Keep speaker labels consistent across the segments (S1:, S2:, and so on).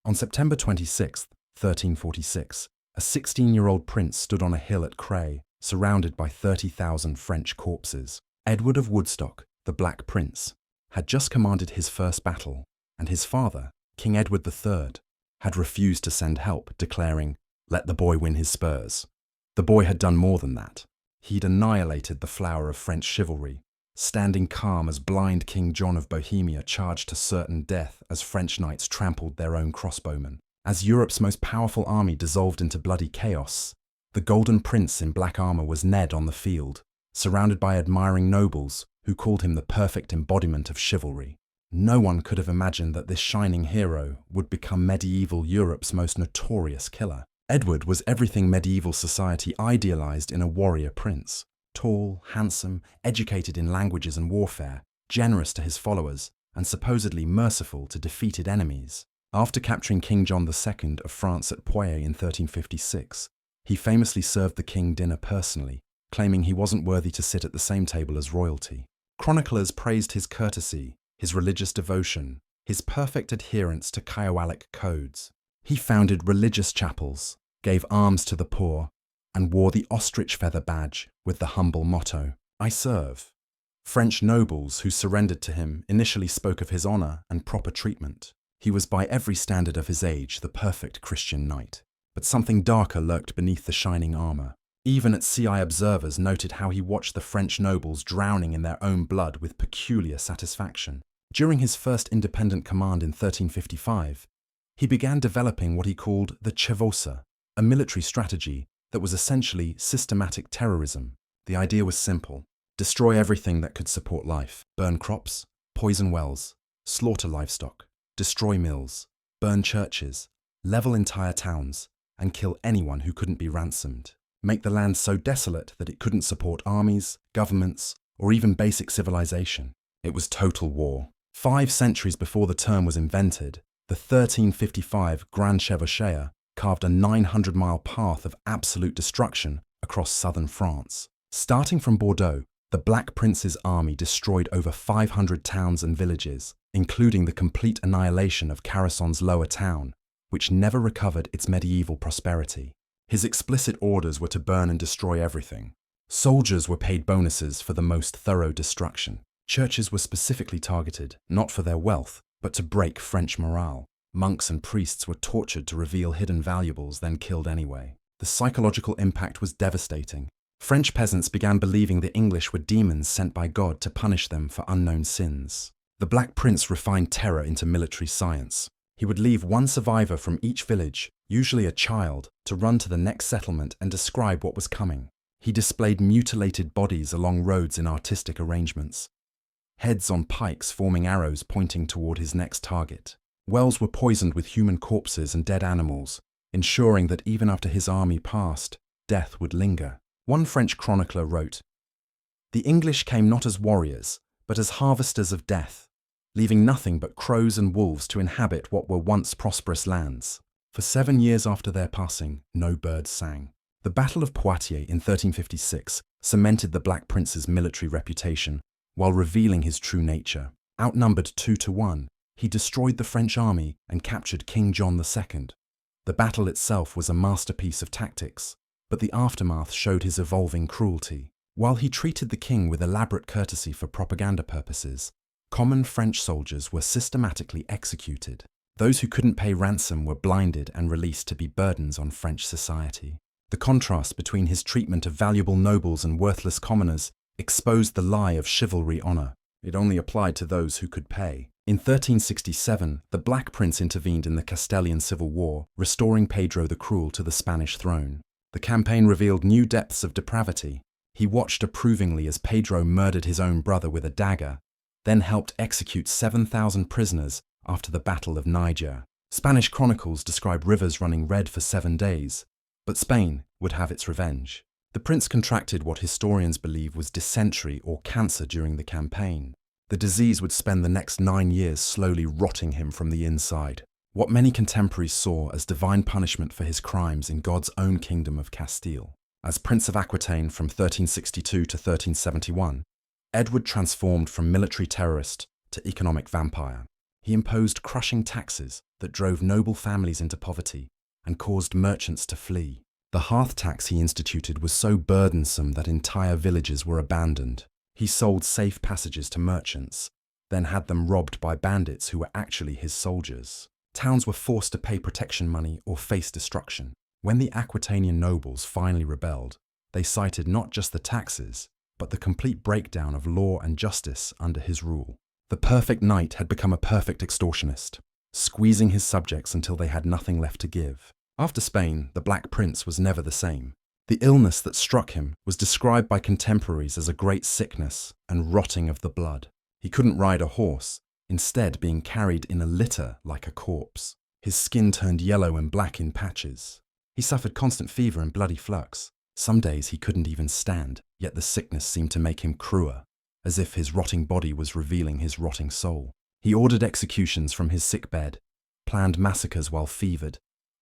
S1: On September 26, 1346, a 16-year-old prince stood on a hill at Cray, surrounded by 30,000 French corpses. Edward of Woodstock, the Black Prince, had just commanded his first battle, and his father, King Edward III, had refused to send help, declaring, "Let the boy win his spurs." The boy had done more than that. He'd annihilated the flower of French chivalry, standing calm as blind King Jon of Bohemia charged to certain death as French knights trampled their own crossbowmen. As Europe's most powerful army dissolved into bloody chaos, the Golden Prince in black armor was Ned on the field, surrounded by admiring nobles who called him the perfect embodiment of chivalry. No one could have imagined that this shining hero would become medieval Europe's most notorious killer. Edward was everything medieval society idealized in a warrior prince. Tall, handsome, educated in languages and warfare, generous to his followers, and supposedly merciful to defeated enemies. After capturing King John II of France at Poitiers in 1356, he famously served the king dinner personally, claiming he wasn't worthy to sit at the same table as royalty. Chroniclers praised his courtesy, his religious devotion, his perfect adherence to Chivalric codes. He founded religious chapels, gave alms to the poor, and wore the ostrich feather badge with the humble motto, "I serve." French nobles who surrendered to him initially spoke of his honor and proper treatment. He was by every standard of his age the perfect Christian knight. But something darker lurked beneath the shining armor. Even at sea observers noted how he watched the French nobles drowning in their own blood with peculiar satisfaction. During his first independent command in 1355, he began developing what he called the chevauchée, a military strategy that was essentially systematic terrorism. The idea was simple: destroy everything that could support life, burn crops, poison wells, slaughter livestock, destroy mills, burn churches, level entire towns, and kill anyone who couldn't be ransomed. Make the land so desolate that it couldn't support armies, governments, or even basic civilization. It was total war. 5 centuries before the term was invented, the 1355 Grand Chevauchée carved a 900-mile path of absolute destruction across southern France. Starting from Bordeaux, the Black Prince's army destroyed over 500 towns and villages, including the complete annihilation of Carcassonne's lower town, which never recovered its medieval prosperity. His explicit orders were to burn and destroy everything. Soldiers were paid bonuses for the most thorough destruction. Churches were specifically targeted, not for their wealth, but to break French morale. Monks and priests were tortured to reveal hidden valuables, then killed anyway. The psychological impact was devastating. French peasants began believing the English were demons sent by God to punish them for unknown sins. The Black Prince refined terror into military science. He would leave one survivor from each village, usually a child, to run to the next settlement and describe what was coming. He displayed mutilated bodies along roads in artistic arrangements, heads on pikes forming arrows pointing toward his next target. Wells were poisoned with human corpses and dead animals, ensuring that even after his army passed, death would linger. One French chronicler wrote, "The English came not as warriors, but as harvesters of death, leaving nothing but crows and wolves to inhabit what were once prosperous lands." For 7 years after their passing, no birds sang. The Battle of Poitiers in 1356 cemented the Black Prince's military reputation while revealing his true nature. Outnumbered 2-1, he destroyed the French army and captured King John II. The battle itself was a masterpiece of tactics, but the aftermath showed his evolving cruelty. While he treated the king with elaborate courtesy for propaganda purposes, common French soldiers were systematically executed. Those who couldn't pay ransom were blinded and released to be burdens on French society. The contrast between his treatment of valuable nobles and worthless commoners exposed the lie of chivalry honor. It only applied to those who could pay. In 1367, the Black Prince intervened in the Castilian Civil War, restoring Pedro the Cruel to the Spanish throne. The campaign revealed new depths of depravity. He watched approvingly as Pedro murdered his own brother with a dagger, then helped execute 7,000 prisoners after the Battle of Niger. Spanish chronicles describe rivers running red for 7 days, but Spain would have its revenge. The prince contracted what historians believe was dysentery or cancer during the campaign. The disease would spend the next 9 years slowly rotting him from the inside, what many contemporaries saw as divine punishment for his crimes in God's own kingdom of Castile. As Prince of Aquitaine from 1362 to 1371, Edward transformed from military terrorist to economic vampire. He imposed crushing taxes that drove noble families into poverty and caused merchants to flee. The hearth tax he instituted was so burdensome that entire villages were abandoned. He sold safe passages to merchants, then had them robbed by bandits who were actually his soldiers. Towns were forced to pay protection money or face destruction. When the Aquitanian nobles finally rebelled, they cited not just the taxes, but the complete breakdown of law and justice under his rule. The perfect knight had become a perfect extortionist, squeezing his subjects until they had nothing left to give. After Spain, the Black Prince was never the same. The illness that struck him was described by contemporaries as a great sickness and rotting of the blood. He couldn't ride a horse, instead being carried in a litter like a corpse. His skin turned yellow and black in patches. He suffered constant fever and bloody flux. Some days he couldn't even stand, yet the sickness seemed to make him cruel, as if his rotting body was revealing his rotting soul. He ordered executions from his sick bed, planned massacres while fevered,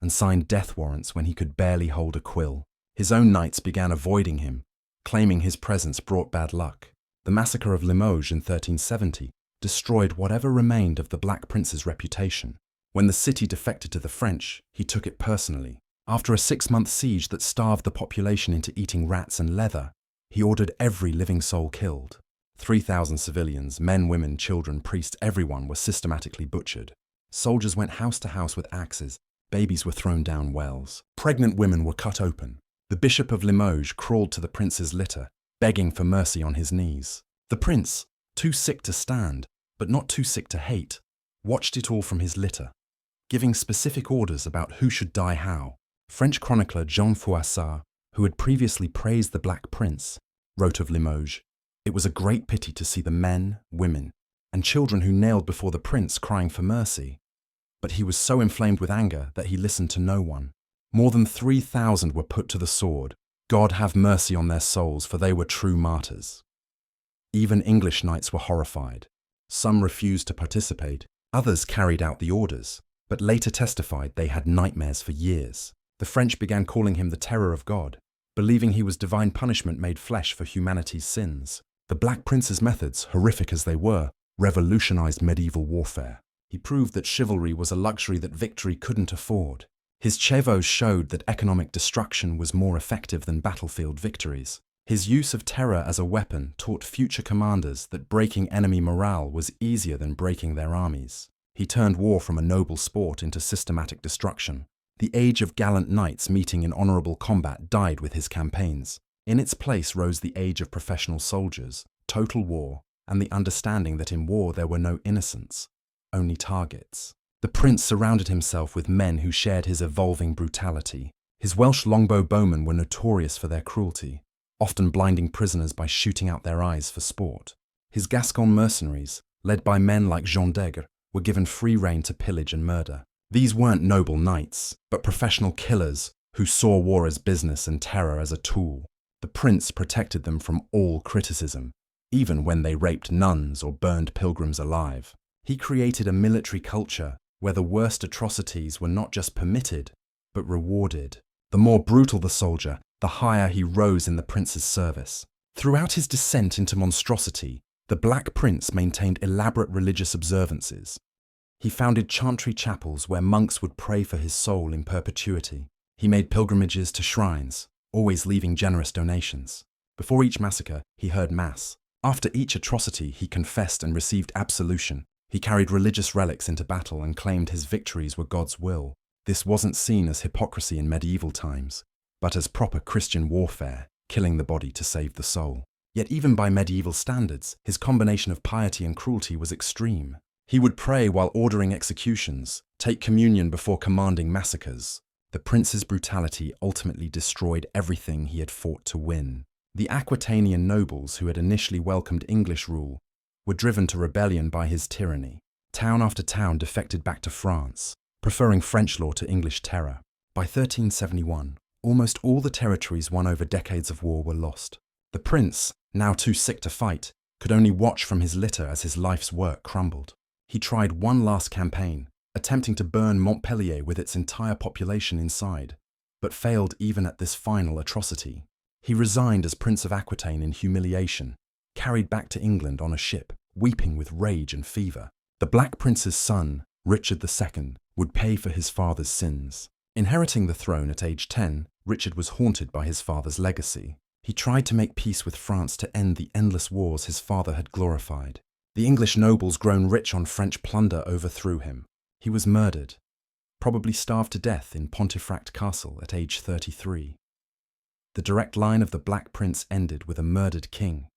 S1: and signed death warrants when he could barely hold a quill. His own knights began avoiding him, claiming his presence brought bad luck. The massacre of Limoges in 1370 destroyed whatever remained of the Black Prince's reputation. When the city defected to the French, he took it personally. After a 6-month siege that starved the population into eating rats and leather, he ordered every living soul killed. 3,000 civilians, men, women, children, priests, everyone were systematically butchered. Soldiers went house to house with axes, babies were thrown down wells. Pregnant women were cut open. The Bishop of Limoges crawled to the prince's litter, begging for mercy on his knees. The prince, too sick to stand, but not too sick to hate, watched it all from his litter, giving specific orders about who should die how. French chronicler Jean Froissart, who had previously praised the Black Prince, wrote of Limoges, "It was a great pity to see the men, women, and children who knelt before the prince crying for mercy. But he was so inflamed with anger that he listened to no one. More than 3,000 were put to the sword. God have mercy on their souls, for they were true martyrs." Even English knights were horrified. Some refused to participate, others carried out the orders, but later testified they had nightmares for years. The French began calling him the terror of God, believing he was divine punishment made flesh for humanity's sins. The Black Prince's methods, horrific as they were, revolutionized medieval warfare. He proved that chivalry was a luxury that victory couldn't afford. His chevaux showed that economic destruction was more effective than battlefield victories. His use of terror as a weapon taught future commanders that breaking enemy morale was easier than breaking their armies. He turned war from a noble sport into systematic destruction. The age of gallant knights meeting in honorable combat died with his campaigns. In its place rose the age of professional soldiers, total war, and the understanding that in war there were no innocents, only targets. The prince surrounded himself with men who shared his evolving brutality. His Welsh longbow bowmen were notorious for their cruelty, often blinding prisoners by shooting out their eyes for sport. His Gascon mercenaries, led by men like Jean d'Aigre, were given free rein to pillage and murder. These weren't noble knights, but professional killers who saw war as business and terror as a tool. The prince protected them from all criticism, even when they raped nuns or burned pilgrims alive. He created a military culture where the worst atrocities were not just permitted, but rewarded. The more brutal the soldier, the higher he rose in the prince's service. Throughout his descent into monstrosity, the Black Prince maintained elaborate religious observances. He founded chantry chapels where monks would pray for his soul in perpetuity. He made pilgrimages to shrines, always leaving generous donations. Before each massacre, he heard mass. After each atrocity, he confessed and received absolution. He carried religious relics into battle and claimed his victories were God's will. This wasn't seen as hypocrisy in medieval times, but as proper Christian warfare, killing the body to save the soul. Yet even by medieval standards, his combination of piety and cruelty was extreme. He would pray while ordering executions, take communion before commanding massacres. The prince's brutality ultimately destroyed everything he had fought to win. The Aquitanian nobles who had initially welcomed English rule were driven to rebellion by his tyranny. Town after town defected back to France, preferring French law to English terror. By 1371, almost all the territories won over decades of war were lost. The prince, now too sick to fight, could only watch from his litter as his life's work crumbled. He tried one last campaign, attempting to burn Montpellier with its entire population inside, but failed even at this final atrocity. He resigned as Prince of Aquitaine in humiliation, carried back to England on a ship, weeping with rage and fever. The Black Prince's son, Richard II, would pay for his father's sins. Inheriting the throne at age 10, Richard was haunted by his father's legacy. He tried to make peace with France to end the endless wars his father had glorified. The English nobles grown rich on French plunder overthrew him. He was murdered, probably starved to death in Pontefract Castle at age 33. The direct line of the Black Prince ended with a murdered king,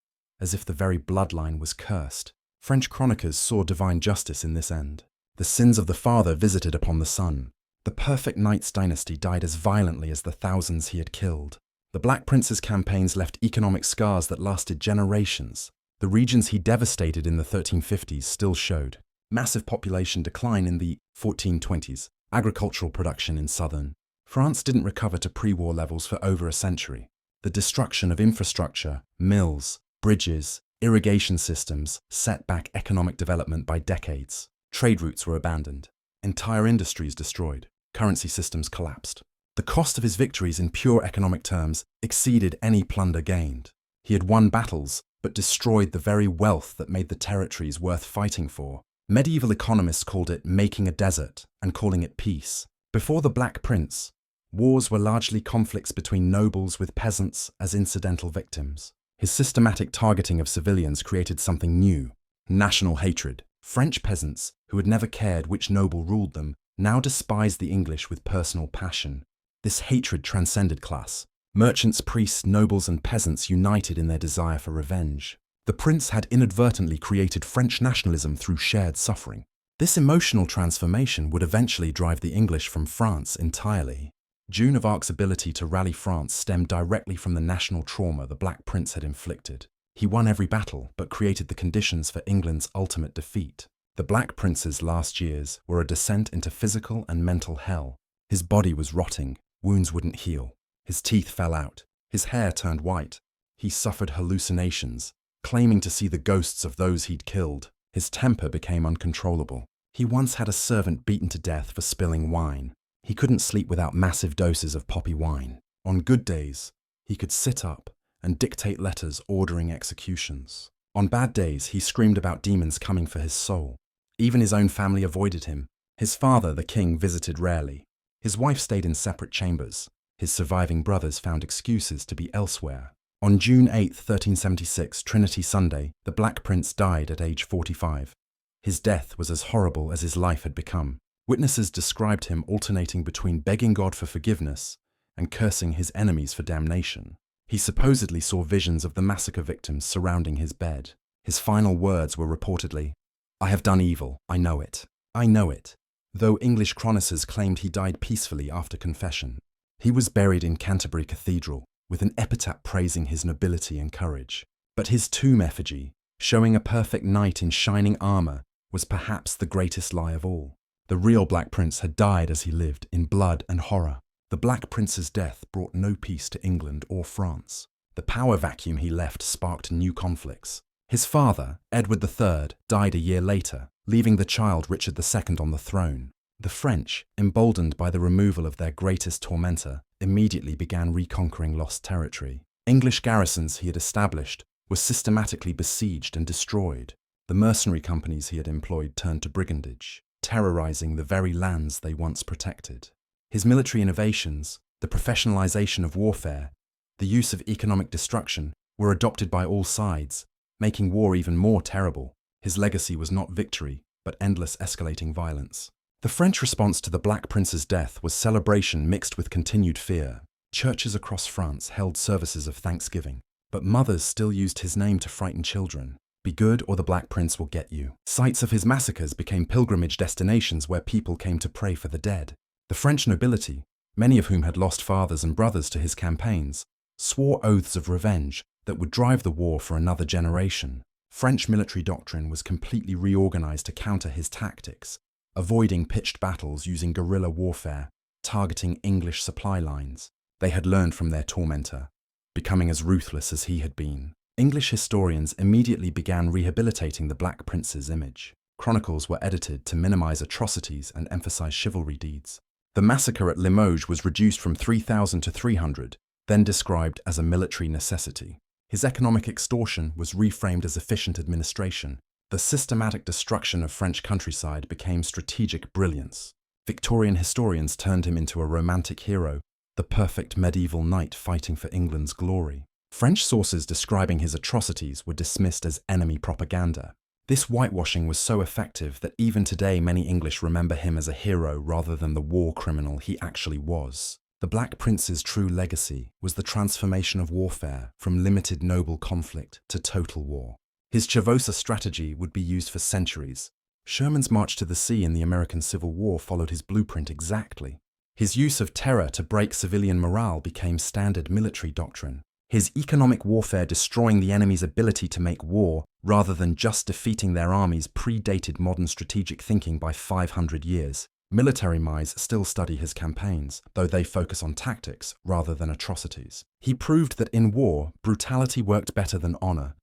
S1: as if the very bloodline was cursed. French chroniclers saw divine justice in this end. The sins of the father visited upon the son. The perfect knight's dynasty died as violently as the thousands he had killed. The Black Prince's campaigns left economic scars that lasted generations. The regions he devastated in the 1350s still showed massive population decline in the 1420s, agricultural production in southern France didn't recover to pre-war levels for over a century. The destruction of infrastructure, mills, bridges, irrigation systems set back economic development by decades. Trade routes were abandoned. Entire industries destroyed. Currency systems collapsed. The cost of his victories in pure economic terms exceeded any plunder gained. He had won battles, but destroyed the very wealth that made the territories worth fighting for. Medieval economists called it making a desert and calling it peace. Before the Black Prince, wars were largely conflicts between nobles with peasants as incidental victims. His systematic targeting of civilians created something new: national hatred. French peasants, who had never cared which noble ruled them, now despised the English with personal passion. This hatred transcended class. Merchants, priests, nobles, and peasants united in their desire for revenge. The prince had inadvertently created French nationalism through shared suffering. This emotional transformation would eventually drive the English from France entirely. Joan of Arc's ability to rally France stemmed directly from the national trauma the Black Prince had inflicted. He won every battle, but created the conditions for England's ultimate defeat. The Black Prince's last years were a descent into physical and mental hell. His body was rotting, wounds wouldn't heal. His teeth fell out, his hair turned white. He suffered hallucinations, claiming to see the ghosts of those he'd killed. His temper became uncontrollable. He once had a servant beaten to death for spilling wine. He couldn't sleep without massive doses of poppy wine. On good days, he could sit up and dictate letters ordering executions. On bad days, he screamed about demons coming for his soul. Even his own family avoided him. His father, the king, visited rarely. His wife stayed in separate chambers. His surviving brothers found excuses to be elsewhere. On June 8, 1376, Trinity Sunday, the Black Prince died at age 45. His death was as horrible as his life had become. Witnesses described him alternating between begging God for forgiveness and cursing his enemies for damnation. He supposedly saw visions of the massacre victims surrounding his bed. His final words were reportedly, "I have done evil, I know it. I know it," though English chroniclers claimed he died peacefully after confession. He was buried in Canterbury Cathedral, with an epitaph praising his nobility and courage. But his tomb effigy, showing a perfect knight in shining armour, was perhaps the greatest lie of all. The real Black Prince had died as he lived, in blood and horror. The Black Prince's death brought no peace to England or France. The power vacuum he left sparked new conflicts. His father, Edward III, died a year later, leaving the child Richard II on the throne. The French, emboldened by the removal of their greatest tormentor, immediately began reconquering lost territory. English garrisons he had established were systematically besieged and destroyed. The mercenary companies he had employed turned to brigandage, terrorizing the very lands they once protected. His military innovations, the professionalization of warfare, the use of economic destruction, were adopted by all sides, making war even more terrible. His legacy was not victory, but endless escalating violence. The French response to the Black Prince's death was celebration mixed with continued fear. Churches across France held services of thanksgiving, but mothers still used his name to frighten children. Be good or the Black Prince will get you. Sites of his massacres became pilgrimage destinations where people came to pray for the dead. The French nobility, many of whom had lost fathers and brothers to his campaigns, swore oaths of revenge that would drive the war for another generation. French military doctrine was completely reorganized to counter his tactics, avoiding pitched battles using guerrilla warfare, targeting English supply lines. They had learned from their tormentor, becoming as ruthless as he had been. English historians immediately began rehabilitating the Black Prince's image. Chronicles were edited to minimize atrocities and emphasize chivalry deeds. The massacre at Limoges was reduced from 3,000 to 300, then described as a military necessity. His economic extortion was reframed as efficient administration. The systematic destruction of French countryside became strategic brilliance. Victorian historians turned him into a romantic hero, the perfect medieval knight fighting for England's glory. French sources describing his atrocities were dismissed as enemy propaganda. This whitewashing was so effective that even today many English remember him as a hero rather than the war criminal he actually was. The Black Prince's true legacy was the transformation of warfare from limited noble conflict to total war. His Chavosa strategy would be used for centuries. Sherman's march to the sea in the American Civil War followed his blueprint exactly. His use of terror to break civilian morale became standard military doctrine. His economic warfare destroying the enemy's ability to make war rather than just defeating their armies predated modern strategic thinking by 500 years. Military minds still study his campaigns, though they focus on tactics rather than atrocities. He proved that in war, brutality worked better than honor,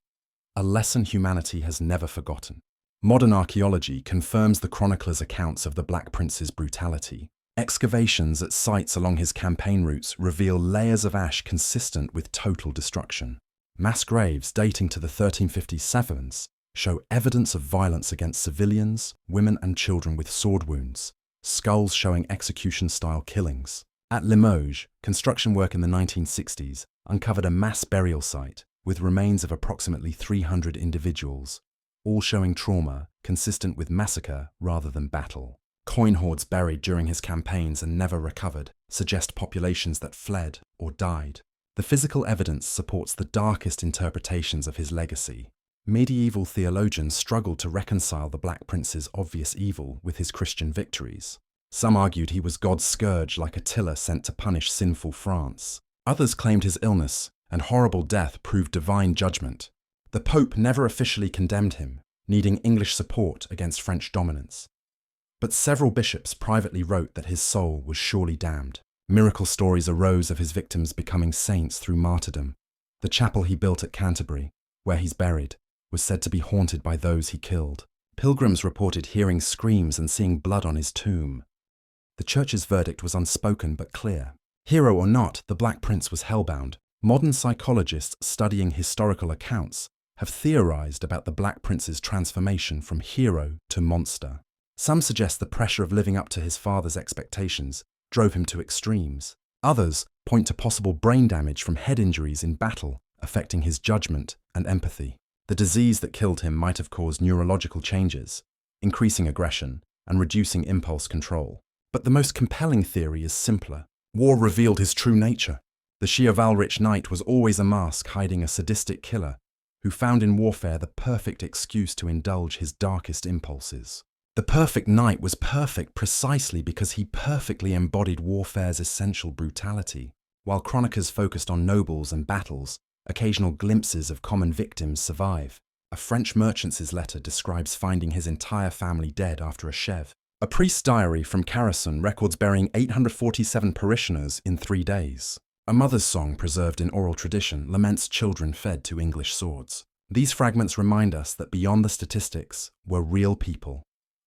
S1: a lesson humanity has never forgotten. Modern archaeology confirms the chronicler's accounts of the Black Prince's brutality. Excavations at sites along his campaign routes reveal layers of ash consistent with total destruction. Mass graves dating to the 1357s show evidence of violence against civilians, women and children with sword wounds, skulls showing execution-style killings. At Limoges, construction work in the 1960s uncovered a mass burial site with remains of approximately 300 individuals, all showing trauma consistent with massacre rather than battle. Coin hoards buried during his campaigns and never recovered suggest populations that fled or died. The physical evidence supports the darkest interpretations of his legacy. Medieval theologians struggled to reconcile the Black Prince's obvious evil with his Christian victories. Some argued he was God's scourge like Attila sent to punish sinful France. Others claimed his illness and horrible death proved divine judgment. The Pope never officially condemned him, needing English support against French dominance. But several bishops privately wrote that his soul was surely damned. Miracle stories arose of his victims becoming saints through martyrdom. The chapel he built at Canterbury, where he's buried, was said to be haunted by those he killed. Pilgrims reported hearing screams and seeing blood on his tomb. The church's verdict was unspoken but clear. Hero or not, the Black Prince was hellbound. Modern psychologists studying historical accounts have theorized about the Black Prince's transformation from hero to monster. Some suggest the pressure of living up to his father's expectations drove him to extremes. Others point to possible brain damage from head injuries in battle, affecting his judgment and empathy. The disease that killed him might have caused neurological changes, increasing aggression and reducing impulse control. But the most compelling theory is simpler. War revealed his true nature. The chivalric knight was always a mask hiding a sadistic killer who found in warfare the perfect excuse to indulge his darkest impulses. The perfect knight was perfect precisely because he perfectly embodied warfare's essential brutality. While chroniclers focused on nobles and battles, occasional glimpses of common victims survive. A French merchant's letter describes finding his entire family dead after a chev. A priest's diary from Carcassonne records burying 847 parishioners in 3 days. A mother's song preserved in oral tradition laments children fed to English swords. These fragments remind us that beyond the statistics were real people.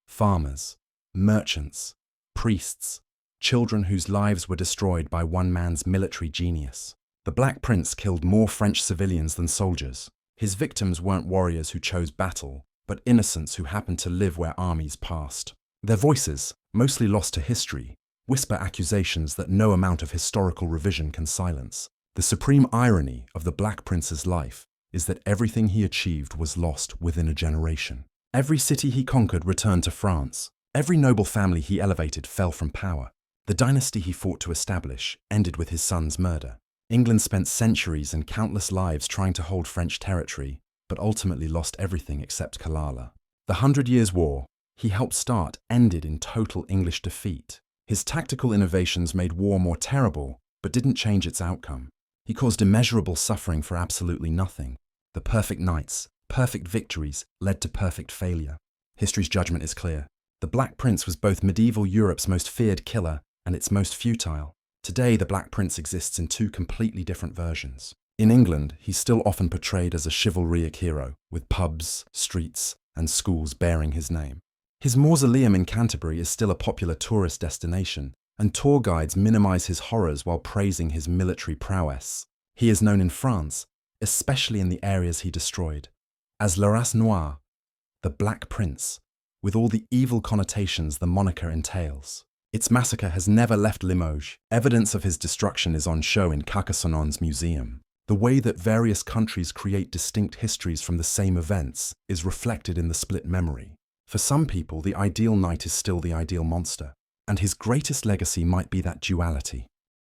S1: Farmers, merchants, priests, children whose lives were destroyed by one man's military genius. The Black Prince killed more French civilians than soldiers. His victims weren't warriors who chose battle, but innocents who happened to live where armies passed. Their voices, mostly lost to history, whisper accusations that no amount of historical revision can silence. The supreme irony of the Black Prince's life is that everything he achieved was lost within a generation. Every city he conquered returned to France. Every noble family he elevated fell from power. The dynasty he fought to establish ended with his son's murder. England spent centuries and countless lives trying to hold French territory, but ultimately lost everything except Killala. The 100 Years' War he helped start ended in total English defeat. His tactical innovations made war more terrible, but didn't change its outcome. He caused immeasurable suffering for absolutely nothing. The perfect knights, perfect victories led to perfect failure. History's judgment is clear. The Black Prince was both medieval Europe's most feared killer and its most futile. Today, the Black Prince exists in 2 completely different versions. In England, he's still often portrayed as a chivalric hero, with pubs, streets, and schools bearing his name. His mausoleum in Canterbury is still a popular tourist destination, and tour guides minimize his horrors while praising his military prowess. He is known in France, especially in the areas he destroyed, as La Race Noire, the Black Prince, with all the evil connotations the moniker entails. Its massacre has never left Limoges. Evidence of his destruction is on show in Carcassonnne's museum. The way that various countries create distinct histories from the same events is reflected in the split memory. For some people, the ideal knight is still the ideal monster, and his greatest legacy might be that duality.